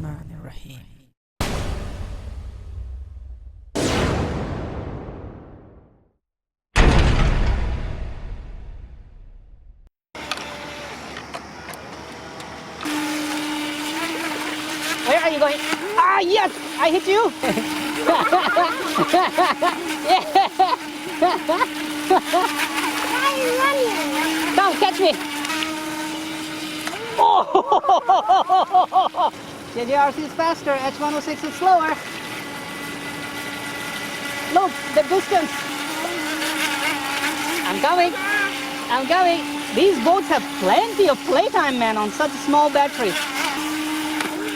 Bismillahirrahmanirrahim. Where are you going? Ah, yes! I hit you! Come, catch me! Oh! JJRC is faster, H106 is slower. Look, the distance. I'm coming. I'm coming. These boats have plenty of playtime, man, on such a small battery.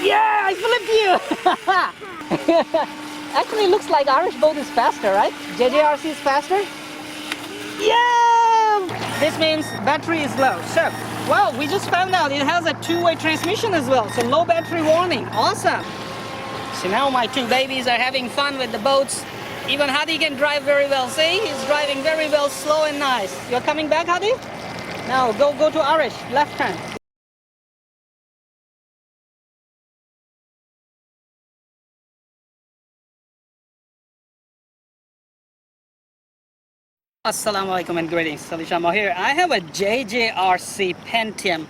Yeah, I flipped you! Actually, it looks like Irish boat is faster, right? JJRC is faster? Yeah! This means battery is low. So, well, we just found out it has a two-way transmission as well. So low battery warning. Awesome! So now my two babies are having fun with the boats. Even Hadi can drive very well. See? He's driving very well, slow and nice. You're coming back, Hadi? Now, go to Irish, left hand. Assalamu alaikum and greetings, Salishamo here. I have a JJRC Pentium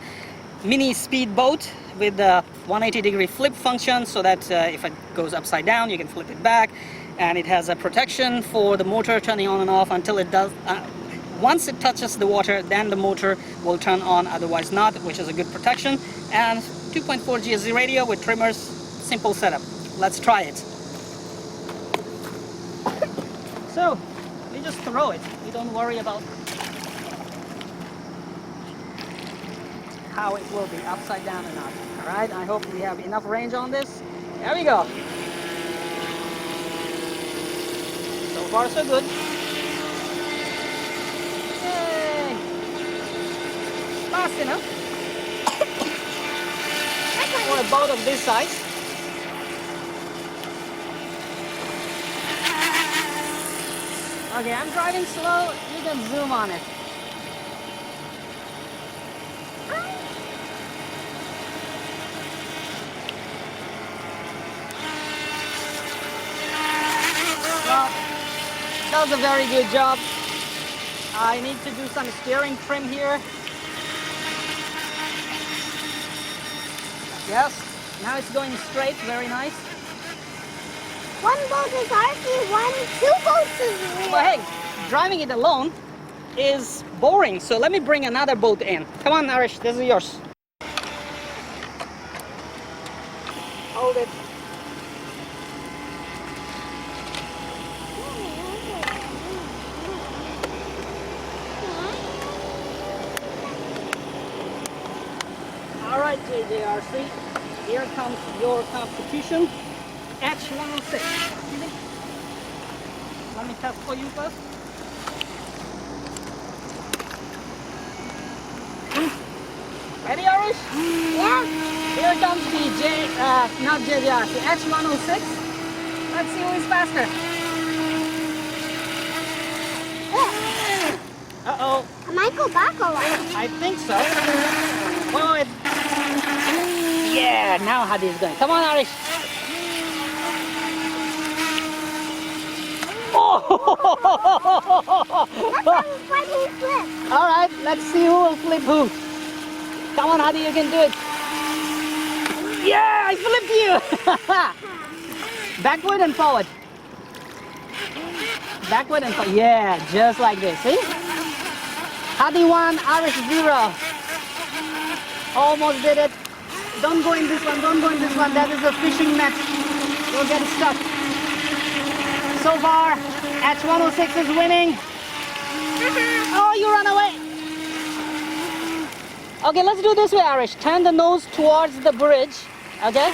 Mini Speed boat with the 180-degree flip function so that if it goes upside down you can flip it back, and it has a protection for the motor turning on and off until it does. Once it touches the water, then the motor will turn on, otherwise not, which is a good protection. And 2.4 GSM radio with trimmers, simple setup. Let's try it. So, we just throw it. We don't worry about how it will be, upside down or not. Alright, I hope we have enough range on this. There we go. So far so good. Yay! Fast enough. For a boat of this size. Okay, I'm driving slow, you can zoom on it. Well, does a very good job. I need to do some steering trim here. Yes, now it's going straight, very nice. One boat is RC, two boats is real. But hey, driving it alone is boring, so let me bring another boat in. Come on, Arish, this is yours. Hold it. Alright, JJRC, here comes your competition. H106. Let me test for you first. Ready, Irish? Yeah. Here comes the not JJRC, H106. Let's see who is faster. Uh-oh. I might go back a lot. I think so. Oh, it... Yeah, now Hadi is going. Come on, Irish. Alright, let's see who will flip who. Come on, Hadi, you can do it. Yeah, I flipped you. Backward and forward. Backward and forward. Yeah, just like this. See? Hadi 1, Irish 0. Almost did it. Don't go in this one, don't go in this one. That is a fishing net. You'll get stuck. So far, H106 is winning. Oh, you run away. Okay, let's do this way, Irish. Turn the nose towards the bridge. Okay?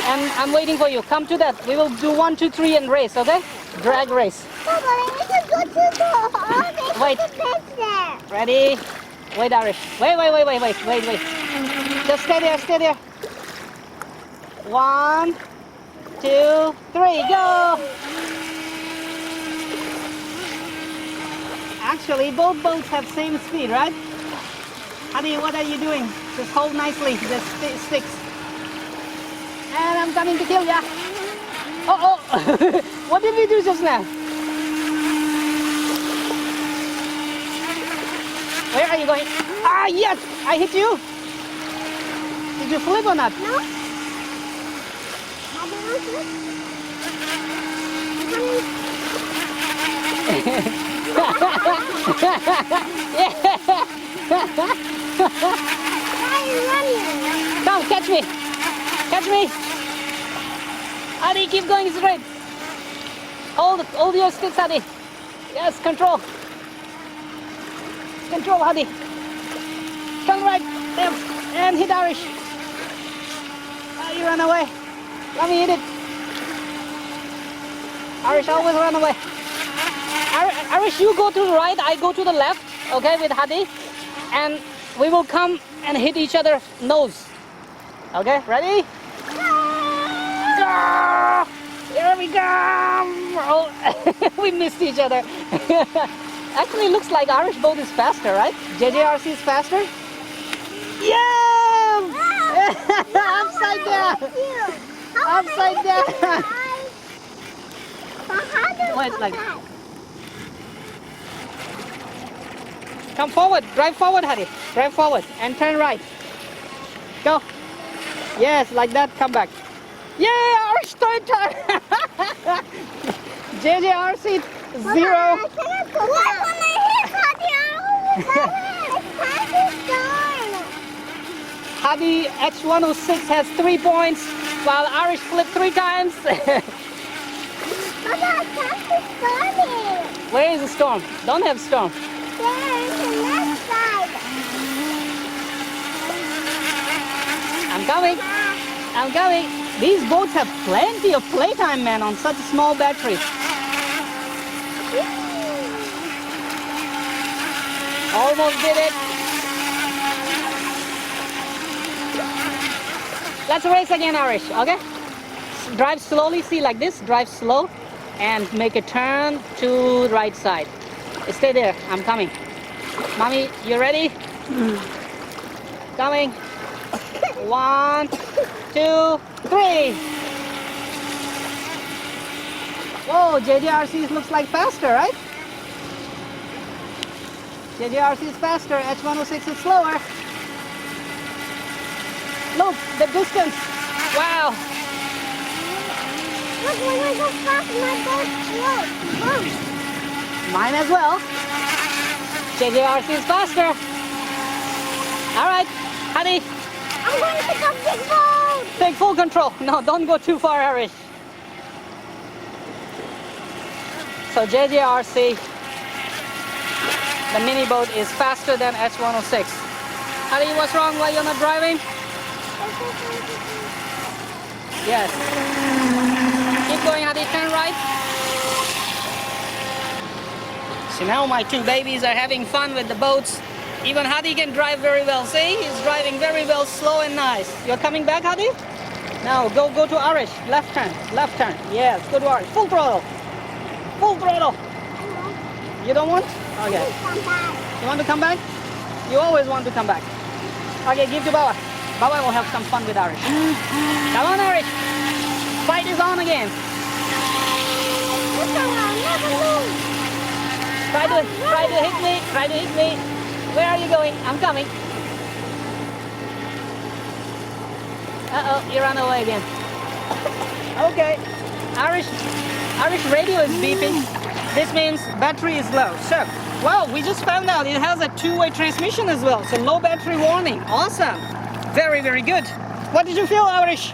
And I'm waiting for you. Come to that. We will do 1, 2, 3 and race, okay? Drag race. Wait. Ready? Wait, Irish. Wait. Just stay there, stay there. 1, 2, 3, go! Actually, both boats have same speed, right? Hadi, what are you doing? Just hold nicely the sticks. And I'm coming to kill ya. Oh, oh. What did we do just now? Where are you going? Ah, yes! I hit you! Did you flip or not? No. Come, catch me! Catch me! Adi, keep going straight. Hold your sticks, Adi. Yes, control. Control, Adi. Turn right, left, and hit Arish. Oh, you ran away. Let me hit it. Arish always run away. Arish, you go to the right, I go to the left, okay, with Hadi. And we will come and hit each other nose. Okay, ready? Go! Here we go! Oh, we missed each other. Actually, it looks like Irish boat is faster, right? JJRC is faster? Yeah! Upside down! Upside down! Wait, like... Come forward, drive forward, Hadi. Drive forward and turn right. Go. Yes, like that, come back. Yeah, Irish third time! JJRC 0. Hadi H106 has 3 points, while Irish flipped 3 times. Where is the storm? Don't have storm. I'm coming. I'm coming. These boats have plenty of playtime, man, on such a small battery. Almost did it. Let's race again, Irish, okay? Drive slowly, see, like this. Drive slow and make a turn to the right side. Stay there. I'm coming. Mommy, you ready? Coming. 1, 2, 3. Whoa, JJRC looks like faster, right? JJRC is faster, H106 is slower. Look, the distance. Wow. Look, when I go fast, my boat slow. Mine as well. JJRC is faster. All right, Hadi. I'm going to pick up big boat. Take full control. No, don't go too far, Irish. So JJRC, the mini boat, is faster than H106. Hadi, what's wrong? Why you're not driving? Yes. Keep going, Hadi. Turn right. So now my 2 babies are having fun with the boats. Even Hadi can drive very well. See, he's driving very well, slow and nice. You're coming back, Hadi? Now go to Irish. Left turn. Left turn. Yes, go to Irish. Full throttle. Full throttle. You don't want? Okay. You want to come back? You always want to come back. Okay, give to Baba. Baba will have some fun with Irish. Come on, Irish. Fight is on again. Try to hit me. Try to hit me. Where are you going? I'm coming. Uh-oh, you ran away again. Okay. Irish radio is beeping. This means battery is low. So, well, we just found out it has a 2-way transmission as well. So low battery warning. Awesome. Very, very good. What did you feel, Irish?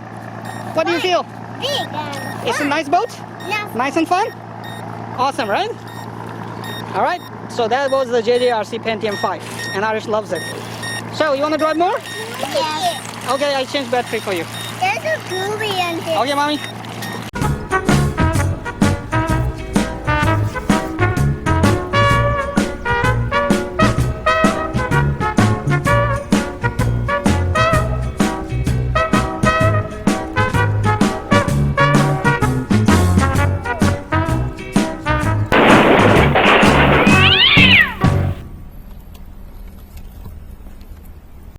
What do you feel? Big. It's a nice boat? Yeah. Nice and fun? Awesome, right? All right. So that was the JJRC Pentium 5. And Irish loves it. So, you want to drive more? Yes. Okay, I changed battery for you. There's a Gooby in here. Okay, Mommy.